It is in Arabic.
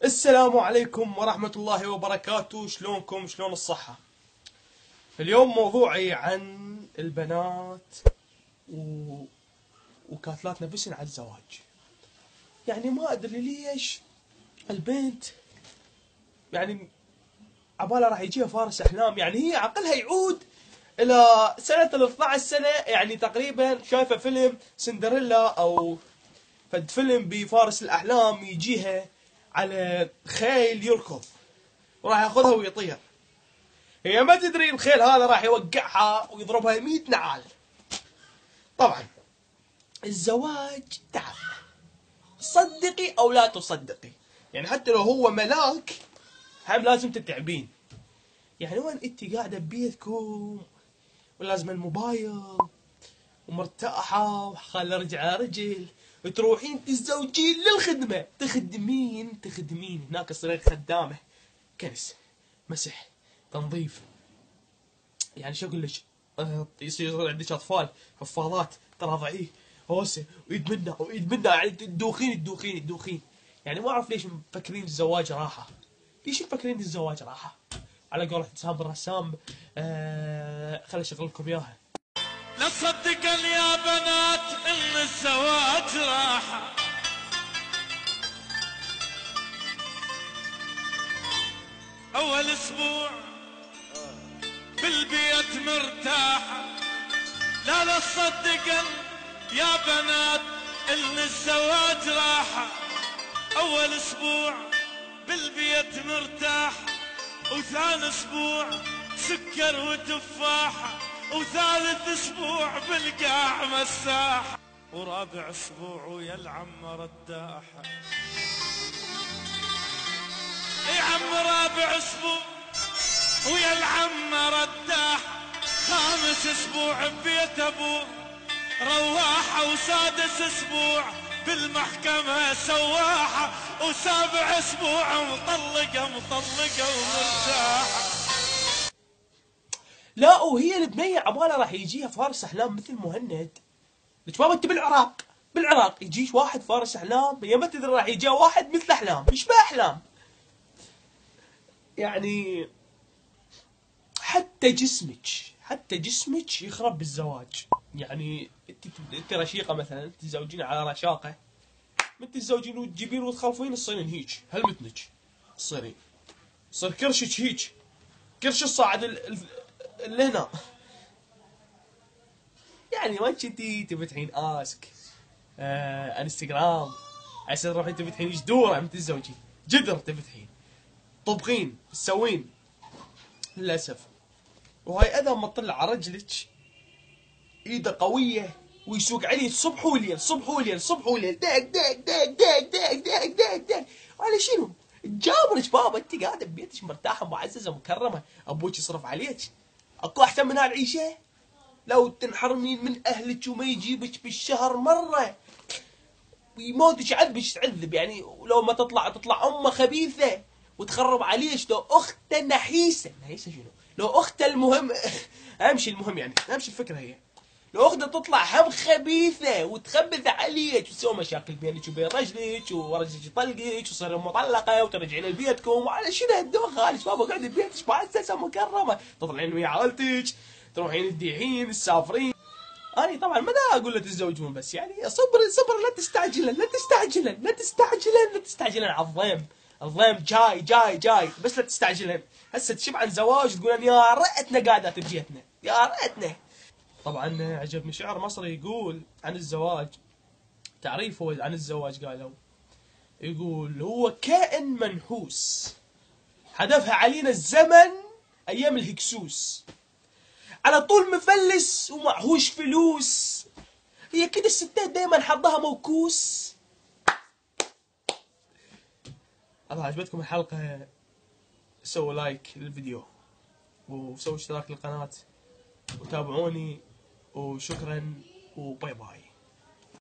السلام عليكم ورحمة الله وبركاته. شلونكم؟ شلون الصحة؟ اليوم موضوعي عن البنات وكاتلات نفسهن على الزواج. يعني ما ادري ليش البنت يعني عبالها راح يجيها فارس احلام، يعني هي عقلها يعود الى سنة ال 12 سنة، يعني تقريبا شايفة فيلم سندريلا او فد فيلم بفارس الاحلام يجيها على خيل يركض وراح ياخذها ويطير. هي ما تدري الخيل هذا راح يوقعها ويضربها 100 نعال. طبعا الزواج تعب، صدقي او لا تصدقي، يعني حتى لو هو ملاك هم لازم تتعبين. يعني وين انت قاعده ببيتكم ولازم الموبايل ومرتاحه وخاله رجل على رجل، وتروحين تتزوجين للخدمه، تخدمين هناك تصيرين خدامه، كنس، مسح، تنظيف. يعني شو اقول لك، يصير عندك اطفال حفاظات تراضعيه هوسه ويتمنى يعني تدوخين. يعني ما اعرف ليش مفكرين الزواج راحه. ليش مفكرين الزواج راحه؟ على قولة سامر الرسام، خليني اشغل لكم اياها. لا تصدقن يا بنات ان الزواج راحه، اول اسبوع بالبيت مرتاحه. لا تصدقن يا بنات ان الزواج راحه، اول اسبوع بالبيت مرتاحه، وثاني اسبوع سكر وتفاحه، وثالث اسبوع بالقاع مساحه، ورابع اسبوع ويا العم رداحه. يا عم رابع اسبوع ويا العم رداحه، خامس اسبوع ببيت ابوه رواحه، وسادس اسبوع بالمحكمة سواحة، وسابع اسبوع مطلقة ومرتاحة. لا وهي البنية عبالها راح يجيها فارس احلام مثل مهند. لك بابا انت بالعراق يجيش واحد فارس احلام، هي ما تدري راح يجيها واحد مثل احلام، يشبه احلام. يعني حتى جسمك يخرب بالزواج. يعني انت رشيقه مثلا تتزوجين على رشاقه، من تتزوجين وتجيبين وتخلفين تصيرين هيك هلمتنك، تصيرين يصير كرشك هيك، كرش الصاعد اللي هنا. يعني ما كنتي تفتحين انستغرام، هسه تروحين تفتحين جدوره من تتزوجين، جدر تفتحين، طبخين تسوين. للاسف. وهاي اذا ما طلع على رجلك ايده قويه ويسوق عليه الصبح والليل دق. وعلى شنو؟ تجابرك بابا، انت قاعده ببيتك مرتاحه معززه مكرمه، ابوك يصرف عليك. اكو احسن من هالعيشه؟ لو تنحرمين من اهلك وما يجيبك بالشهر مره ويموتك عذبك تعذب. يعني ولو ما تطلع امه خبيثه وتخرب عليك. لو اخته نحيسه شنو؟ لو اخته المهم امشي المهم، يعني امشي الفكره هي، لو اخته تطلع هم خبيثه وتخبث عليك وتسوي مشاكل بينك وبين رجلك ورجلك يطلقك وتصير مطلقه وترجعين لبيتكم. وعلى شنو هالدوخه هذه؟ بابا قاعده ببيتك معززه مكرمه، تطلعين ويا عائلتك، تروحين تديحين تسافرين. أنا طبعا ما دا أقول له تتزوجون، بس يعني صبر لا تستعجلن على الضيم جاي بس لا تستعجلن. هسه تشب عن زواج تقولن يا ريتنا قاعدات بجيتنا، يا ريتنا. طبعا عجبني شعر مصري يقول عن الزواج، تعريف هو عن الزواج قالوا، يقول هو كائن منحوس حدفها علينا الزمن أيام الهكسوس، على طول مفلس ومعهوش فلوس، هي كده الستات دايما حظها موكوس. الله عجبتكم الحلقة سووا لايك للفيديو وسووا اشتراك للقناة وتابعوني، وشكرا وباي باي.